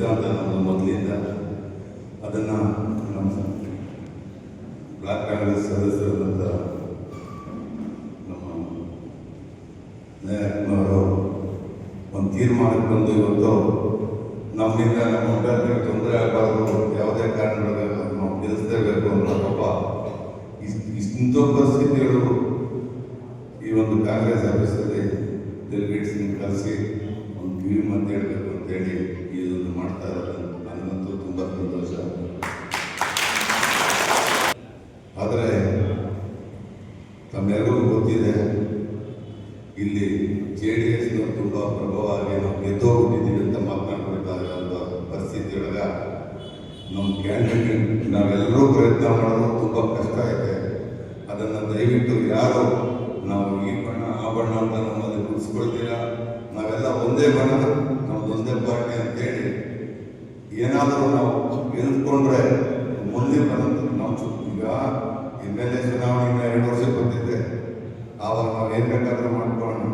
ಸಿದ್ಧಾಂತ ನಮ್ಮದು ಮೊದಲಿಂದ. ಅದನ್ನು ನಮ್ಮ ಬ್ಲಾಕ್ ಕಾಂಗ್ರೆಸ್ ಸದಸ್ಯರಾದಂಥ ನಮ್ಮ ನಾಯಕನವರು ಒಂದು ತೀರ್ಮಾನಕ್ಕೆ ಬಂದು ಇವತ್ತು ನಮ್ಮಿಂದ ನಮ್ಮ ಅಭ್ಯರ್ಥಿಗೆ ತೊಂದರೆ ಆಗಬಾರ್ದು, ಯಾವುದೇ ಕಾರಣಗಳಿಗೂ ನಾವು ಗೆಲ್ಲಿಸಲೇಬೇಕು ಅನ್ನೋ ಪಾಪ ಇಂಥ ಪರಿಸ್ಥಿತಿಗಳು ಈ ಒಂದು ಕಾಂಗ್ರೆಸ್ ಆಫೀಸಲ್ಲಿ ಡೆಲಿಗೇಟ್ಸ್ನ ಕರೆಸಿ ಒಂದು ಕಿವಿ ಮಾತು ಹೇಳಬೇಕು ಅಂತೇಳಿ ಇದನ್ನು ಮಾಡ್ತಾ ಇರೋದು ನನಗಂತೂ ತುಂಬ ಸಂತೋಷ. ಆದರೆ ತಮ್ಮೆಲ್ಲರಿಗೂ ಗೊತ್ತಿದೆ, ಇಲ್ಲಿ JDS ತುಂಬ ಪ್ರಭಾವವಾಗಿ ನಾವು ಗೆದ್ದೋಗ್ಬಿಟ್ಟಿದ್ದೀವಿ ಅಂತ ಮಾತನಾಡ್ಕೊಳ್ತಾಗಿರೋಂಥ ಪರಿಸ್ಥಿತಿಯೊಳಗೆ ನಮ್ಮ ಕ್ಯಾಂಡಿಡೇಟ್ ನಾವೆಲ್ಲರೂ ಪ್ರಯತ್ನ ಮಾಡೋದು ತುಂಬ ಕಷ್ಟ ಇದೆ. ಅದನ್ನು ದಯವಿಟ್ಟು ಯಾರು ನಾವು ಈ ಬಣ್ಣ ಆ ಬಣ್ಣ ಅಂತ ನಮ್ಮಲ್ಲಿ ಗುರುಸ್ಕೊಳ್ತೀರ, ನಾವೆಲ್ಲ ಒಂದೇ ಬಣ್ಣ, ನಮ್ದು ಒಂದೇ ಪಾರ್ಟಿ ಅಂತೇಳಿ ಏನಾದರೂ ನಾವು ಗೆಲ್ಕೊಂಡ್ರೆ ಮುಂದೆ ಬರೋದು. ನಾವು ಈಗ MLA ಚುನಾವಣೆಯಿಂದ 2 ವರ್ಷ ಬಂದಿದ್ದೆ, ಆವಾಗ ನಾವು ಏನು ಬೇಕಾದರೂ ಮಾಡ್ಕೊಳ್ಳೋಣ.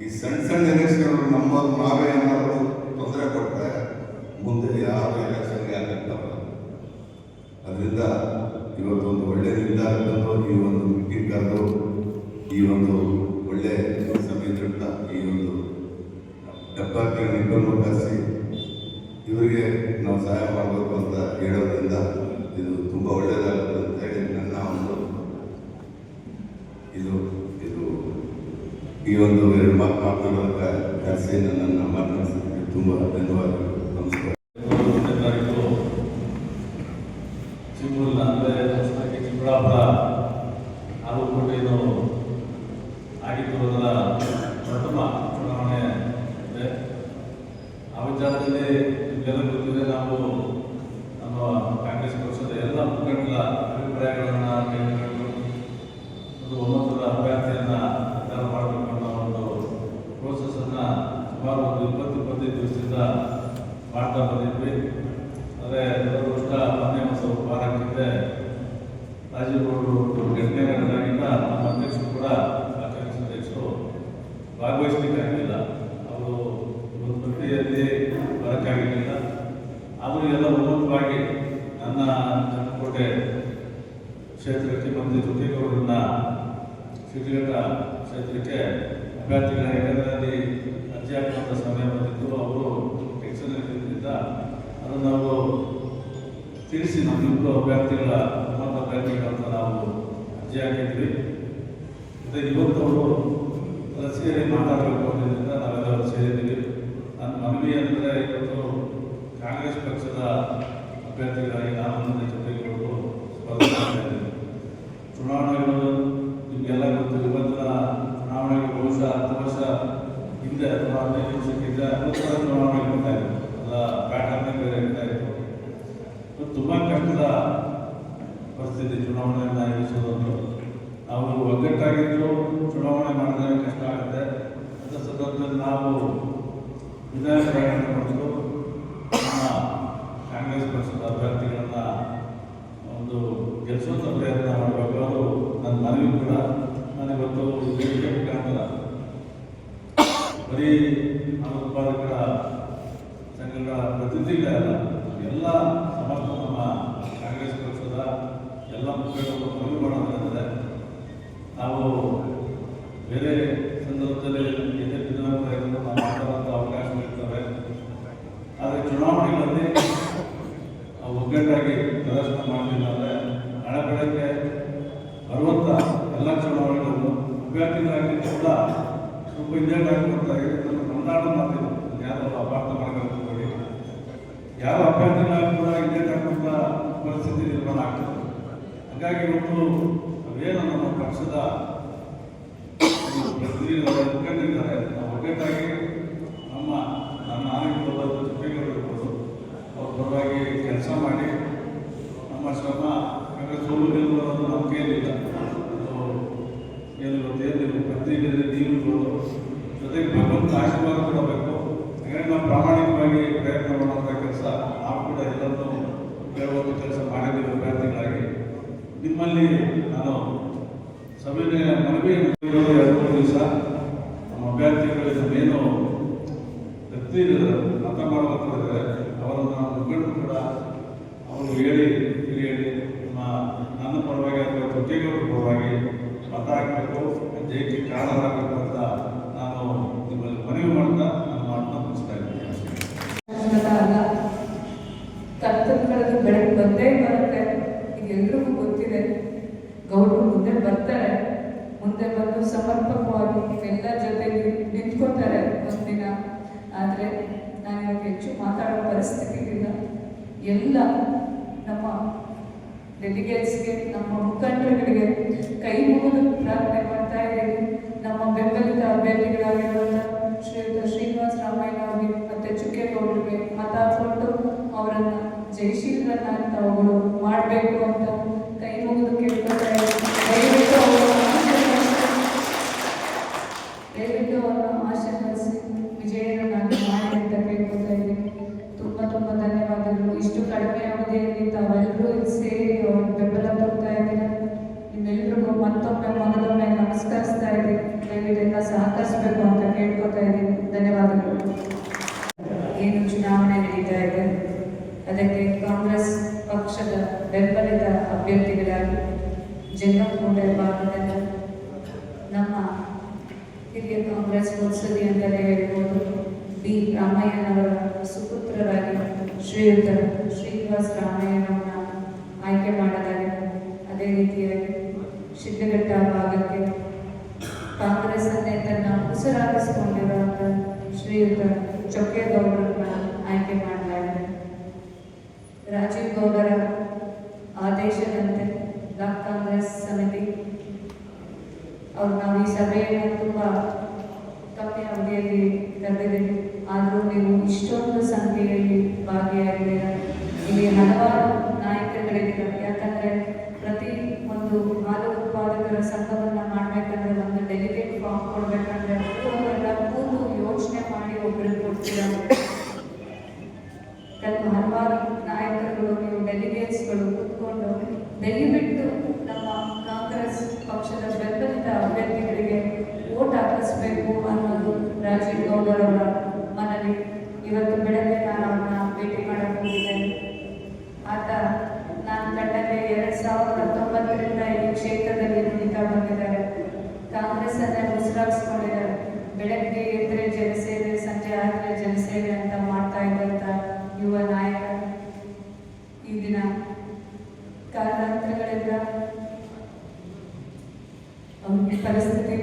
ಈ ಸಣ್ಣ ಎಲೆಕ್ಷನ್ ನಾವೇ ಏನಾದರೂ ತೊಂದರೆ ಕೊಟ್ಟರೆ ಮುಂದೆ ಯಾರು ಎಲೆಕ್ಷನ್ಗೆ ಆಗಲ್ಲ. ಅದರಿಂದ ಇವತ್ತೊಂದು ಒಳ್ಳೆ ನಿರ್ಧಾರ ತಂದು ಈ ಒಂದು ಮೀಟಿಂಗ್ ಕರೆದು ಈ ಒಂದು ಒಳ್ಳೆ ಸಮಯದಿಂದ ಈ ಒಂದು ಅಭ್ಯರ್ಥಿಗಳನ್ನಿಬ್ಬರನ್ನು ಕರೆಸಿ ಇವರಿಗೆ ನಾವು ಸಹಾಯ ಮಾಡಬೇಕು ಅಂತ ಹೇಳೋದ್ರಿಂದ ಇದು ತುಂಬ ಒಳ್ಳೆಯದಾಗುತ್ತೆ ಅಂತ ಹೇಳಿ ನನ್ನ ಒಂದು ಇದು ಈ ಒಂದು 2 ಮಾತನಾಡೋದಕ್ಕೆ ಕರೆಸಿ ನನ್ನನ್ನು ಮಾತನಾಡಿಸೋದಕ್ಕೆ ತುಂಬ ಧನ್ಯವಾದಗಳು. ನಮಸ್ಕಾರ. ಚಿಕ್ಕಬಳ್ಳಾಪುರ ಆಲೂಕೋಟೆಯನ್ನು ಆಗಿರುವುದರ ಪ್ರಥಮ ಚುನಾವಣೆ ಇದೆ. ಆ ವಿಚಾರದಲ್ಲಿ ನಿಮಗೆಲ್ಲ ಗೊತ್ತಿದೆ, ನಾವು ನಮ್ಮ ಕಾಂಗ್ರೆಸ್ ಪಕ್ಷದ ಎಲ್ಲ ಮುಖಂಡರ ಅಭಿಪ್ರಾಯಗಳನ್ನು ತೆಗೆದುಕೊಂಡು ಒಂದು ಒಮ್ಮತದ ಅಭ್ಯರ್ಥಿಯನ್ನು ನಿರ್ಧಾರ ಮಾಡಬೇಕು ಅನ್ನೋ ಒಂದು ಪ್ರೋಸೆಸ್ಸನ್ನು ಸುಮಾರು ಒಂದು 20-25 ದಿವಸದಿಂದ ಮಾಡ್ತಾ ಬಂದಿದ್ವಿ. ಆದರೆ ದುರದೃಷ್ಟ ಮೊನ್ನೆ ಒಂದು ವಾರಕ್ಕಿಂತ ರಾಜೀವ್ ಗೌಡರು ಘಟನೆ ನಡೆದಾಗಿಂದ ನಮ್ಮ ಅಧ್ಯಕ್ಷರು ಕೂಡ ಕಾಂಗ್ರೆಸ್ ಅಧ್ಯಕ್ಷರು ಭಾಗವಹಿಸಲಿಕ್ಕಾಗಲಿಲ್ಲ. ಅವರು ಒಂದು ಪ್ರಕ್ರಿಯೆಯಲ್ಲಿ ಬರೋಕ್ಕಾಗಲಿಲ್ಲ. ಆದರೂ ಎಲ್ಲ ಒಮ್ಮತವಾಗಿ ನನ್ನ ಜನಕೋಟೆ ಕ್ಷೇತ್ರಕ್ಕೆ ಬಂದು ಜೊತೆಗೌಡರನ್ನ ಶಿಡ್ಲಘಟ್ಟ ಕ್ಷೇತ್ರಕ್ಕೆ ಅಭ್ಯರ್ಥಿಗಳನ್ನ, ಯಾಕಂದರೆ ಅಲ್ಲಿ ಅರ್ಜಿ ಹಾಕುವಂಥ ಸಮಯ ಬಂದಿದ್ದು, ಅವರು ಟೆನ್ಷನ್ ಇದ್ದಿದ್ದರಿಂದ ಅದನ್ನು ನಾವು ತಿಳಿಸಿ ನಮ್ಮಿಬ್ಬರು ಅಭ್ಯರ್ಥಿಗಳ ಒಮ್ಮತ ಅಭ್ಯರ್ಥಿಗಳಂತ ನಾವು ಅರ್ಜಿ ಹಾಕಿದ್ವಿ. ಮತ್ತು ಇವತ್ತು ಅವರು ಸೇರಿ ಮಾತಾಡಬೇಕು ಅನ್ನೋದ್ರಿಂದ ನಾವೆಲ್ಲರೂ ಸೇರಿದ್ದೀವಿ. ನನ್ನ ಮನವಿ ಅಂದರೆ ಇವತ್ತು ಕಾಂಗ್ರೆಸ್ ಪಕ್ಷದ ಅಭ್ಯರ್ಥಿಗಳಾಗಿ ನಾನು ನನ್ನ ಜೊತೆಗೌಡರು ಸ್ಪರ್ಧೆ ಮಾಡ್ತಾ ಇದ್ದೀವಿ. ಚುನಾವಣೆಗಳು ನಿಮಗೆಲ್ಲ ಗೊತ್ತು. ಇವತ್ತಿನ ಚುನಾವಣೆಗೆ ಬಹುಶಃ 10 ವರ್ಷ ಹಿಂದೆ ಅಥವಾ 15 ವರ್ಷಕ್ಕಿಂತ ನೂತನ ಚುನಾವಣೆ ಬರ್ತಾ ಇತ್ತು. ಎಲ್ಲ ಪ್ಯಾಟರ್ನೇ ಬೇರೆ ಇರ್ತಾ ಇತ್ತು. ತುಂಬ ಕಷ್ಟದ ಪರಿಸ್ಥಿತಿ ಚುನಾವಣೆಯನ್ನು ಎದುರಿಸೋದು. ನಾವು ಒಗ್ಗಟ್ಟಾಗಿದ್ದು ಚುನಾವಣೆ ಮಾಡಿದಾಗ ಕಷ್ಟ ಆಗುತ್ತೆ. ಅಂತ ಸಂದರ್ಭದಲ್ಲಿ ನಾವು ವಿಧಾನ ಪ್ರಯಾಣ ಮಾಡಿದ್ದು ನಮ್ಮ ಕಾಂಗ್ರೆಸ್ ಪಕ್ಷದ ಅಭ್ಯರ್ಥಿಗಳನ್ನು ಒಂದು ಗೆಲ್ಲಿಸುವಂಥ ಪ್ರಯತ್ನ ಮಾಡಬೇಕು. ಅದು ನನ್ನ ಮನವಿ ಕೂಡ. ನಾನಿವತ್ತು ವೇದಿಕೆ ಮುಖಾಂತರ ಬರೀ ಹಾಲು ಉತ್ಪಾದಕರ ಸಂಘಗಳ ಪ್ರತಿನಿಧಿಗಳೇ ಅಲ್ಲ, ಎಲ್ಲ ಸಮಸ್ತ ನಮ್ಮ ಕಾಂಗ್ರೆಸ್ ಪಕ್ಷದ ಎಲ್ಲ ಮುಖಂಡರು ಮನವಿ ಮಾಡೋದಂದರೆ, ನಾವು ಬೇರೆ ಸಂದರ್ಭದಲ್ಲಿ ಎದೆ ಬಿದ್ದನ್ನು ನಾವು ಮಾತಾಡುವಂಥ ಅವಕಾಶಗಳಿರ್ತವೆ. ಆದರೆ ಚುನಾವಣೆಗಳಲ್ಲಿ ಒಗ್ಗಟ್ಟಾಗಿ ಪ್ರದರ್ಶನ ಮಾಡಲಿಲ್ಲ ಅಂದರೆ ನಾಳೆ ಬೆಳಗ್ಗೆ ಬರುವಂಥ ಎಲ್ಲ ಚುನಾವಣೆಗಳನ್ನು ಅಭ್ಯರ್ಥಿಗಳಾಗಿ ಕೂಡ ಸ್ವಲ್ಪ ಹಿಂದೇಟ್ ಹಾಕಿಕೊಡ್ತಾರೆ. ನಮ್ಮ ಕನ್ನಡ ಮಾತಿದೆ, ಯಾರು ಅಪಾರ್ಥ ಮಾಡ್ಕೊಂಡು ಯಾವ ಅಭ್ಯರ್ಥಿಗಳಾಗಿ ಕೂಡ ಹಿಂದೇಟ್ ಹಾಕುವಂಥ ಪರಿಸ್ಥಿತಿ ನಿರ್ಮಾಣ ಆಗ್ತದೆ. ಹಾಗಾಗಿ ಇವತ್ತು ಅವೇನು ನಮ್ಮ ಪಕ್ಷದ ಪ್ರತಿನಿಧಿಗಳ ಮುಖಂಡರಿದ್ದಾರೆ, ನಾವು ಒಗ್ಗಟ್ಟಾಗಿ ನನ್ನ ಆರೋಗ್ಯದ ಜೊತೆಗಿರ್ಬೋದು ಅವ್ರ ಪರವಾಗಿ ಕೆಲಸ ಮಾಡಿ ನಮ್ಮ ಶ್ರಮ, ಯಾಕಂದರೆ ಸೋಲು ಗೆಲ್ಲುವುದು ನಮ್ಮ ಕೈಯಲ್ಲಿಲ್ಲ. ಏನು ಪ್ರತಿನಿಧಿ ನೀರು ಜೊತೆಗೆ ಭಗವಂತ ಆಶೀರ್ವಾದ ಕೊಡಬೇಕು. ಹಾಗಾಗಿ ನಾವು ಪ್ರಾಮಾಣಿಕವಾಗಿ ಪ್ರಯತ್ನ ಮಾಡುವಂಥ ಕೆಲಸ ನಾವು ಕೂಡ ಎಲ್ಲರನ್ನೂ ಹೇಳುವಂಥ ಕೆಲಸ ಮಾಡಿದ್ದೀವಿ ಅಭ್ಯರ್ಥಿಗಳಾಗಿ. ನಿಮ್ಮಲ್ಲಿ ನಾನು ಸಭೆಯ ಮನವಿಯನ್ನು 2 ದಿವಸ ನಮ್ಮ ಅಭ್ಯರ್ಥಿಗಳಿಗೆ ಏನು ವ್ಯಕ್ತಿ ಮತ ಮಾಡುವಂಥದ್ದಿದೆ ಅವರನ್ನು ಮುಖಂಡರು ಕೂಡ ಅವರು ಹೇಳಿ ನನ್ನ ಪರವಾಗಿ ಅಥವಾ ಜೊತೆಗಳ ಪರವಾಗಿ ಮತ ಹಾಕಬೇಕು, ಜಯಕ್ಕೆ ಕಾರಣರಾಗಬೇಕು ಅಂತ ನಾನು ನಿಮ್ಮಲ್ಲಿ ಮನವಿ ಮಾಡ್ತಾ ನನ್ನ ಮಾತನ್ನ ಮುಗಿಸ್ತಾ ಇದ್ದೀನಿ. ಕರ್ತವ್ಯಗಳಲ್ಲಿ ಬೆಳಗ್ಗೆ ಬಂದೇ ಬರುತ್ತೆ. ಈಗ ಎಲ್ರಿಗೂ ಗೊತ್ತಿದೆ, ಗೌಡರು ಮುಂದೆ ಬರ್ತಾರೆ, ಮುಂದೆ ಬಂದು ಸಮರ್ಪಕವಾಗಿ ಎಲ್ಲ ಜೊತೆಗೆ ನಿಂತ್ಕೊತಾರೆ ಒಂದಿನ. ಆದರೆ ನಾನು ಇವಾಗ ಹೆಚ್ಚು ಮಾತಾಡೋ ಪರಿಸ್ಥಿತಿ ಇಲ್ಲ. ಎಲ್ಲ ನಮ್ಮ ಡೆಲಿಗೇಟ್ಸ್ಗೆ, ನಮ್ಮ ಮುಖಂಡರುಗಳಿಗೆ ಕೈ ಮುಗಿದು ಪ್ರಾರ್ಥನೆ ಮಾಡ್ತಾ ಇದ್ದೀನಿ. ನಮ್ಮ ಬೆಂಬಲಿತ ಅಭ್ಯರ್ಥಿಗಳಾಗಿರುವಂಥ ಶ್ರೀಯುತ ಶ್ರೀನಿವಾಸ ರಾಮಯ್ಯ ಅವರಿಗೆ ಮತ್ತು ಚುಕ್ಕೆಗೌಡರಿಗೆ ಮತ ಕೊಟ್ಟು ಅವರನ್ನು ಜಯಶೀಲರನ್ನಾಗಿ ತಾವುಗಳು ಮಾಡಬೇಕು ಅಂತ ಕೈ ಮುಗಿದು ಕೇಳ್ಕೊತಾ ಇದ್ದೀನಿ. ದಯವಿಟ್ಟು ಅವರನ್ನು ಆಶೀರ್ವದಿಸಿ ವಿಜಯರನ್ನಾಗಿ ಮಾಡಿ ಅಂತ ಕೇಳ್ಕೊತಾ ಇದ್ದೀನಿ. ತುಂಬ ಧನ್ಯವಾದಗಳು. ಇಷ್ಟು ಕಡಿಮೆ ಅವಧಿಯಲ್ಲಿ ತಾವೆಲ್ಲರೂ ಇಲ್ಲಿ ಸೇರಿ ಅವ್ರಿಗೆ ಬೆಂಬಲ ತೋರ್ತಾ ಇದ್ದೀನಿ. ನಿಮ್ಮೆಲ್ಲರಿಗೂ ಮಗದೊಮ್ಮೆ ನಮಸ್ಕರಿಸ್ತಾ ಇದ್ದೀನಿ. ದಯವಿಟ್ಟೆಲ್ಲ ಸಹಕರಿಸಬೇಕು ಅಂತ ಕೇಳ್ಕೊತಾ ಇದ್ದೀನಿ. ಧನ್ಯವಾದಗಳು. ಏನು ಚುನಾವಣೆ ನಡೀತಾ ಇದೆ, ಅದಕ್ಕೆ ಕಾಂಗ್ರೆಸ್ ಪಕ್ಷದ ಬೆಂಬಲಿತ ಅಭ್ಯರ್ಥಿಗಳಾಗಿ ಜಂಗಮಕೋಟೆ ಭಾಗದಿಂದ ನಮ್ಮ ಹಿರಿಯ ಕಾಂಗ್ರೆಸ್ ಮುತ್ಸದಿ ಅಂತಲೇ ಹೇಳ್ಬೋದು, ಬಿ ರಾಮಯ್ಯನವರ ಸುಪುತ್ರರಾಗಿ ಶ್ರೀಯುತ ಶ್ರೀನಿವಾಸ ರಾಮಯ್ಯನವರನ್ನ ಆಯ್ಕೆ ಮಾಡಲಾಗಿದೆ. ಅದೇ ರೀತಿಯಾಗಿ ಶಿಡ್ಲಘಟ್ಟ ಭಾಗಕ್ಕೆ ಕಾಂಗ್ರೆಸ್ಸನ್ನೇ ತನ್ನ ಉಸಿರಾಗಿಸಿಕೊಂಡಿರುವಂಥ ಶ್ರೀಯುತ ಚೊಕ್ಕೇಗೌಡರನ್ನ ಆಯ್ಕೆ ಮಾಡಲಾಗಿದೆ. ರಾಜೀವ್ ಗೌಡರ ಆದೇಶದಂತೆ ಬ್ಲಾಕ್ ಕಾಂಗ್ರೆಸ್ ಸಮಿತಿ ಅವ್ರು ನಾವು ಈ ಸಭೆಯನ್ನು ತುಂಬ ಕಮ್ಮಿ ಅವಧಿಯಲ್ಲಿ ಕರೆದಿದ್ದೀವಿ. ಆದರೂ ನೀವು ಇಷ್ಟೊಂದು ಸಂಖ್ಯೆಯಲ್ಲಿ ಭಾಗಿಯಾಗಿದ್ದೀರ. ಇಲ್ಲಿ ಹಲವಾರು ನಾಯಕರುಗಳಿದ್ದೀರ. ಯಾಕಂದರೆ ಪ್ರತಿ ಒಂದು ಹಾಲು ಉತ್ಪಾದಕರ ಸಂಘವನ್ನು ಮಾಡಬೇಕಂದ್ರೆ ಒಂದು ಡೆಲಿಗೇಟ್ ಫಾರ್ಮ್ ಕೊಡಬೇಕಂದ್ರೆ ಅವರೆಲ್ಲ ಕೂತು ಯೋಚನೆ ಮಾಡಿ ಒಬ್ಬರಿಗೆ ಕೊಡ್ತೀರ. ಹಲವಾರು ನಾಯಕರುಗಳು, ನೀವು ಡೆಲಿಗೇಟ್ಸ್ಗಳು ಕೂತ್ಕೊಂಡು ದಯವಿಟ್ಟು ನಮ್ಮ ಕಾಂಗ್ರೆಸ್ ಪಕ್ಷದ ಬೆಂಬಲಿತ ಅಭ್ಯರ್ಥಿಗಳಿಗೆ ವೋಟ್ ಹಾಕಿಸ್ಬೇಕು ಅನ್ನೋದು ರಾಜೀವ್ ಗೌಡರವರ ಮನವಿ. ಇವತ್ತು ಬೆಳಗ್ಗೆ ನಾನು ಅವ್ರನ್ನ ಭೇಟಿ ಮಾಡಕ್ಕೆ ಹೋಗಿದ್ದೇನೆ. ಆತ ನಾನು ಕಂಡಂಗೆ 2019ರಿಂದ ಈ ಕ್ಷೇತ್ರದಲ್ಲಿ ನುಡಿತಾ ಬಂದಿದ್ದಾರೆ. ಕಾಂಗ್ರೆಸ್ಸನ್ನೇ ಉಸಿರಾಗಿಸ್ಕೊಂಡಿದ್ದಾರೆ. ಬೆಳಗ್ಗೆ ಎದ್ದರೆ ಜನಸೇವೆ, ಸಂಜೆ ಆದರೆ ಜನಸೇವೆ ಅಂತ ಮಾಡ್ತಾ ಇದ್ದಂಥ ಯುವ ನಾಯಕ ಈ ದಿನ ಕಾರಣಾಂತರಗಳಿಂದ ಪರಿಸ್ಥಿತಿ